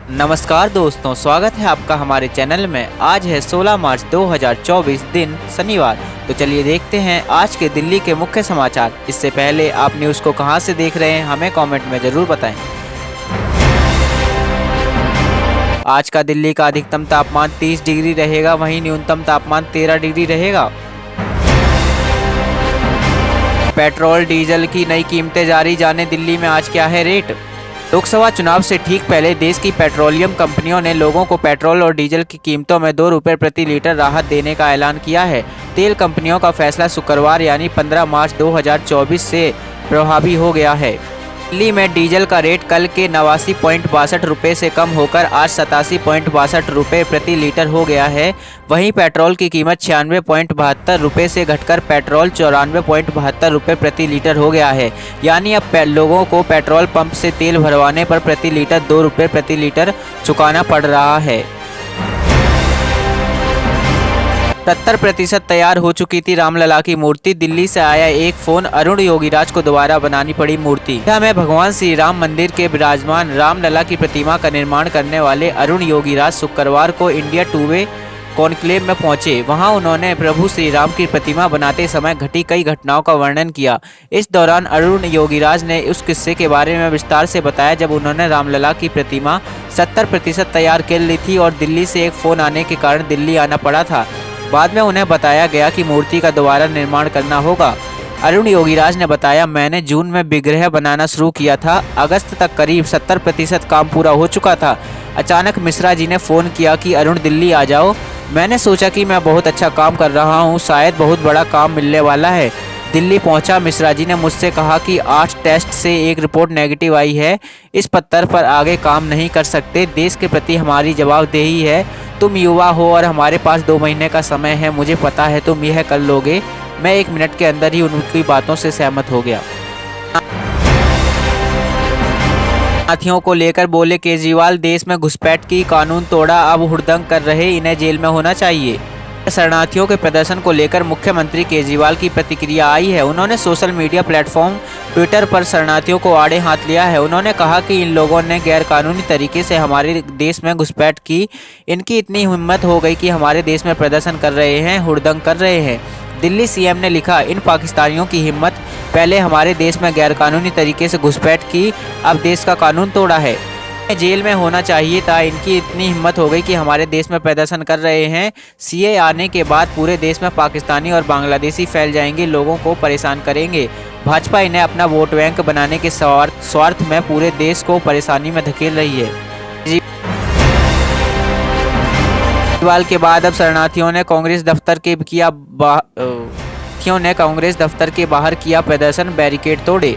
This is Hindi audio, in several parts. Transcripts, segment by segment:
नमस्कार दोस्तों, स्वागत है आपका हमारे चैनल में। आज है 16 मार्च 2024 दिन शनिवार। तो चलिए देखते हैं आज के दिल्ली के मुख्य समाचार। इससे पहले आप न्यूज़ को कहां से देख रहे हैं हमें कमेंट में ज़रूर बताएं। आज का दिल्ली का अधिकतम तापमान 30 डिग्री रहेगा, वहीं न्यूनतम तापमान 13 डिग्री रहेगा। पेट्रोल डीजल की नई कीमतें जारी, जाने दिल्ली में आज क्या है रेट। लोकसभा चुनाव से ठीक पहले देश की पेट्रोलियम कंपनियों ने लोगों को पेट्रोल और डीजल की कीमतों में 2 रुपये प्रति लीटर राहत देने का ऐलान किया है। तेल कंपनियों का फैसला शुक्रवार यानी 15 मार्च 2024 से प्रभावी हो गया है। दिल्ली में डीजल का रेट कल के 89.62 रुपये से कम होकर आज 87.62 रुपये प्रति लीटर हो गया है। वहीं पेट्रोल की कीमत 96.72 रुपये से घटकर पेट्रोल 94.72 रुपये प्रति लीटर हो गया है। यानी अब लोगों को पेट्रोल पंप से तेल भरवाने पर प्रति लीटर 2 रुपये प्रति लीटर चुकाना पड़ रहा है। 70% तैयार हो चुकी थी रामलला की मूर्ति। दिल्ली से आया एक फोन, अरुण योगीराज को दोबारा बनानी पड़ी मूर्ति। अयोध्या में भगवान श्री राम मंदिर के विराजमान रामलला की प्रतिमा का निर्माण करने वाले अरुण योगीराज शुक्रवार को इंडिया टुडे कॉन्क्लेव में पहुंचे। वहां उन्होंने प्रभु श्री राम की प्रतिमा बनाते समय घटी कई घटनाओं का वर्णन किया। इस दौरान अरुण योगीराज ने उस किस्से के बारे में विस्तार से बताया जब उन्होंने रामलला की प्रतिमा 70% तैयार कर ली थी और दिल्ली से एक फ़ोन आने के कारण दिल्ली आना पड़ा था। बाद में उन्हें बताया गया कि मूर्ति का दोबारा निर्माण करना होगा। अरुण योगीराज ने बताया, मैंने जून में विग्रह बनाना शुरू किया था। अगस्त तक करीब 70% काम पूरा हो चुका था। अचानक मिश्रा जी ने फ़ोन किया कि अरुण दिल्ली आ जाओ। मैंने सोचा कि मैं बहुत अच्छा काम कर रहा हूँ, शायद बहुत बड़ा काम मिलने वाला है। दिल्ली पहुंचा। मिश्रा जी ने मुझसे कहा कि 8 टेस्ट से एक रिपोर्ट नेगेटिव आई है, इस पत्थर पर आगे काम नहीं कर सकते। देश के प्रति हमारी जवाबदेही है। तुम युवा हो और हमारे पास 2 महीने का समय है। मुझे पता है तुम यह कर लोगे। मैं 1 मिनट के अंदर ही उनकी बातों से सहमत हो गया। शरणार्थियों को लेकर बोले केजरीवाल, देश में घुसपैठ की कानून तोड़ा, अब हुड़दंग कर रहे, इन्हें जेल में होना चाहिए। शरणार्थियों के प्रदर्शन को लेकर मुख्यमंत्री केजरीवाल की प्रतिक्रिया आई है। उन्होंने सोशल मीडिया प्लेटफॉर्म ट्विटर पर शरणार्थियों को आड़े हाथ लिया है। उन्होंने कहा कि इन लोगों ने गैरकानूनी तरीके से हमारे देश में घुसपैठ की। इनकी इतनी हिम्मत हो गई कि हमारे देश में प्रदर्शन कर रहे हैं, हुड़दंग कर रहे हैं। दिल्ली सीएम ने लिखा, इन पाकिस्तानियों की हिम्मत, पहले हमारे देश में गैरकानूनी तरीके से घुसपैठ की, अब देश का कानून तोड़ा है। जेल में होना चाहिए था। इनकी इतनी हिम्मत हो गई कि हमारे देश में प्रदर्शन कर रहे हैं। सीए आने के बाद पूरे देश में पाकिस्तानी और बांग्लादेशी फैल जाएंगे, लोगों को परेशान करेंगे। भाजपा इन्हें अपना वोट बैंक बनाने के स्वार्थ में पूरे देश को परेशानी में धकेल रही है। केजरीवाल के बाद अब शरणार्थियों ने कांग्रेस दफ्तर के बाहर किया प्रदर्शन, बैरिकेड तोड़े।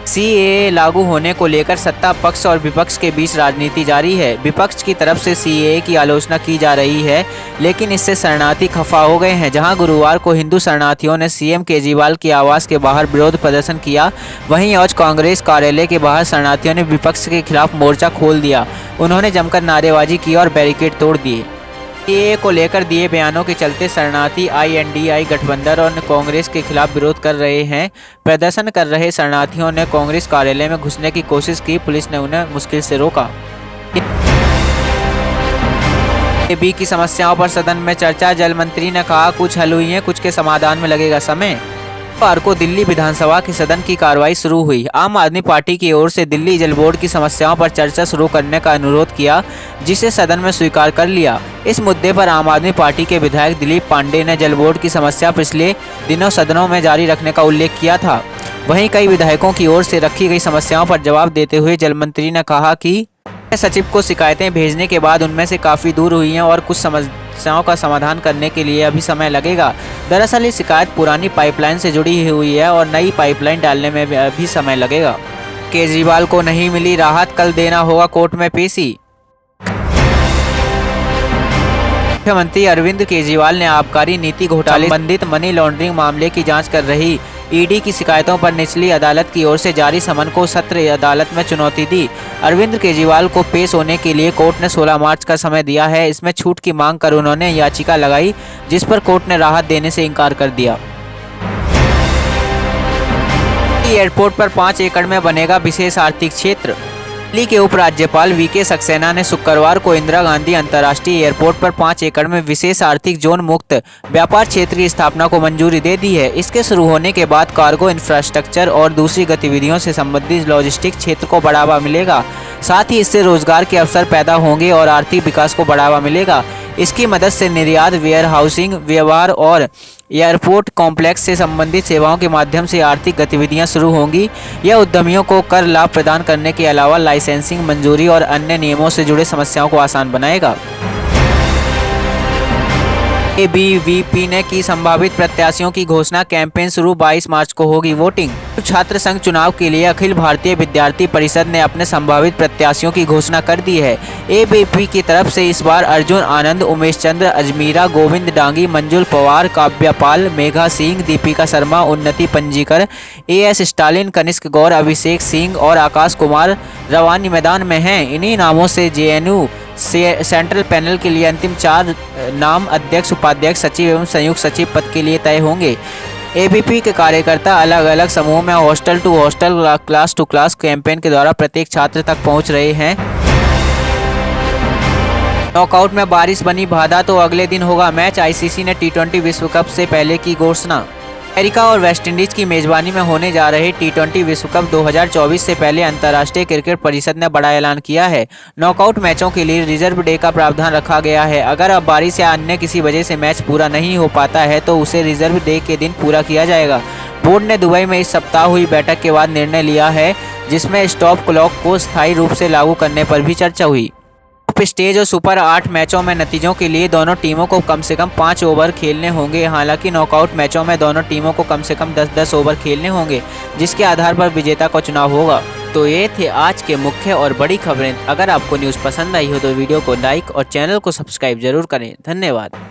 सीएए लागू होने को लेकर सत्ता पक्ष और विपक्ष के बीच राजनीति जारी है। विपक्ष की तरफ से सीएए की आलोचना की जा रही है, लेकिन इससे शरणार्थी खफा हो गए हैं। जहां गुरुवार को हिंदू शरणार्थियों ने सीएम केजरीवाल के आवास के बाहर विरोध प्रदर्शन किया, वहीं आज कांग्रेस कार्यालय के बाहर शरणार्थियों ने विपक्ष के खिलाफ मोर्चा खोल दिया। उन्होंने जमकर नारेबाजी की और बैरिकेड तोड़ दिए। सीएए को लेकर दिए बयानों के चलते शरणार्थी INDI गठबंधन और कांग्रेस के खिलाफ विरोध कर रहे हैं। प्रदर्शन कर रहे शरणार्थियों ने कांग्रेस कार्यालय में घुसने की कोशिश की, पुलिस ने उन्हें मुश्किल से रोका। बी की समस्याओं पर सदन में चर्चा, जल मंत्री ने कहा कुछ हल हुई है, कुछ के समाधान में लगेगा समय। सोमवार को दिल्ली विधानसभा की सदन की कार्रवाई शुरू हुई। आम आदमी पार्टी की ओर से दिल्ली जल बोर्ड की समस्याओं पर चर्चा शुरू करने का अनुरोध किया, जिसे सदन में स्वीकार कर लिया। इस मुद्दे पर आम आदमी पार्टी के विधायक दिलीप पांडे ने जल बोर्ड की समस्या पिछले दिनों सदनों में जारी रखने का उल्लेख किया था। वहीं कई विधायकों की ओर से रखी गई समस्याओं पर जवाब देते हुए जल मंत्री ने कहा कि सचिव को शिकायतें भेजने के बाद उनमें से काफ़ी दूर हुई हैं और कुछ समस्याओं का समाधान करने के लिए अभी समय लगेगा। दरअसल ये शिकायत पुरानी पाइपलाइन से जुड़ी हुई है और नई पाइपलाइन डालने में भी अभी समय लगेगा। केजरीवाल को नहीं मिली राहत, कल देना होगा कोर्ट में पेशी। मुख्यमंत्री अरविंद केजरीवाल ने आबकारी नीति घोटाले संबंधित मनी लॉन्ड्रिंग मामले की जांच कर रही ईडी की शिकायतों पर निचली अदालत की ओर से जारी समन को सत्र अदालत में चुनौती दी। अरविंद केजरीवाल को पेश होने के लिए कोर्ट ने 16 मार्च का समय दिया है। इसमें छूट की मांग कर उन्होंने याचिका लगाई, जिस पर कोर्ट ने राहत देने से इनकार कर दिया। एयरपोर्ट पर 5 एकड़ में बनेगा विशेष आर्थिक क्षेत्र। दिल्ली के उपराज्यपाल वीके सक्सेना ने शुक्रवार को इंदिरा गांधी अंतर्राष्ट्रीय एयरपोर्ट पर 5 एकड़ में विशेष आर्थिक जोन मुक्त व्यापार क्षेत्र की स्थापना को मंजूरी दे दी है। इसके शुरू होने के बाद कार्गो इंफ्रास्ट्रक्चर और दूसरी गतिविधियों से संबंधित लॉजिस्टिक क्षेत्र को बढ़ावा मिलेगा। साथ ही इससे रोजगार के अवसर पैदा होंगे और आर्थिक विकास को बढ़ावा मिलेगा। इसकी मदद से निर्यात, वेयर हाउसिंग, व्यवहार और एयरपोर्ट कॉम्प्लेक्स से संबंधित सेवाओं के माध्यम से आर्थिक गतिविधियां शुरू होंगी। यह उद्यमियों को कर लाभ प्रदान करने के अलावा लाइसेंसिंग, मंजूरी और अन्य नियमों से जुड़े समस्याओं को आसान बनाएगा। एबीवीपी ने की संभावित प्रत्याशियों की घोषणा। कैंपेन शुरू, 22 मार्च को होगी वोटिंग। छात्र संघ चुनाव के लिए अखिल भारतीय विद्यार्थी परिषद ने अपने संभावित प्रत्याशियों की घोषणा कर दी है। एबीवीपी की तरफ से इस बार अर्जुन आनंद, उमेश चंद्र अजमीरा, गोविंद डांगी, मंजुल पवार, काव्या पाल, मेघा सिंह, दीपिका शर्मा, उन्नति पंजीकर, एएस स्टालिन, कनिष्क गौर, अभिषेक सिंह और आकाश कुमार रवानी मैदान में हैं। इन्हीं नामों से जेएनयू सेंट्रल पैनल के लिए अंतिम 4 नाम अध्यक्ष, उपाध्यक्ष, सचिव एवं संयुक्त सचिव पद के लिए तय होंगे। एबीवीपी के कार्यकर्ता अलग अलग समूह में hostel to hostel, class to class campaign के द्वारा प्रत्येक छात्र तक पहुंच रहे हैं। नॉकआउट में बारिश बनी बाधा तो अगले दिन होगा मैच। आईसीसी ने टी20 विश्व कप से पहले की घोषणा। अमेरिका और वेस्टइंडीज की मेजबानी में होने जा रहे टी20 विश्व कप 2024 से पहले अंतर्राष्ट्रीय क्रिकेट परिषद ने बड़ा ऐलान किया है। नॉकआउट मैचों के लिए रिजर्व डे का प्रावधान रखा गया है। अगर अब बारिश या अन्य किसी वजह से मैच पूरा नहीं हो पाता है तो उसे रिजर्व डे के दिन पूरा किया जाएगा। बोर्ड ने दुबई में इस सप्ताह हुई बैठक के बाद निर्णय लिया है, जिसमें स्टॉप क्लॉक को स्थायी रूप से लागू करने पर भी चर्चा हुई। स्टेज और सुपर 8 मैचों में नतीजों के लिए दोनों टीमों को कम से कम 5 ओवर खेलने होंगे। हालांकि नॉकआउट मैचों में दोनों टीमों को कम से कम 10-10 ओवर खेलने होंगे, जिसके आधार पर विजेता का चुनाव होगा। तो ये थे आज के मुख्य और बड़ी खबरें। अगर आपको न्यूज़ पसंद आई हो तो वीडियो को लाइक और चैनल को सब्सक्राइब जरूर करें। धन्यवाद।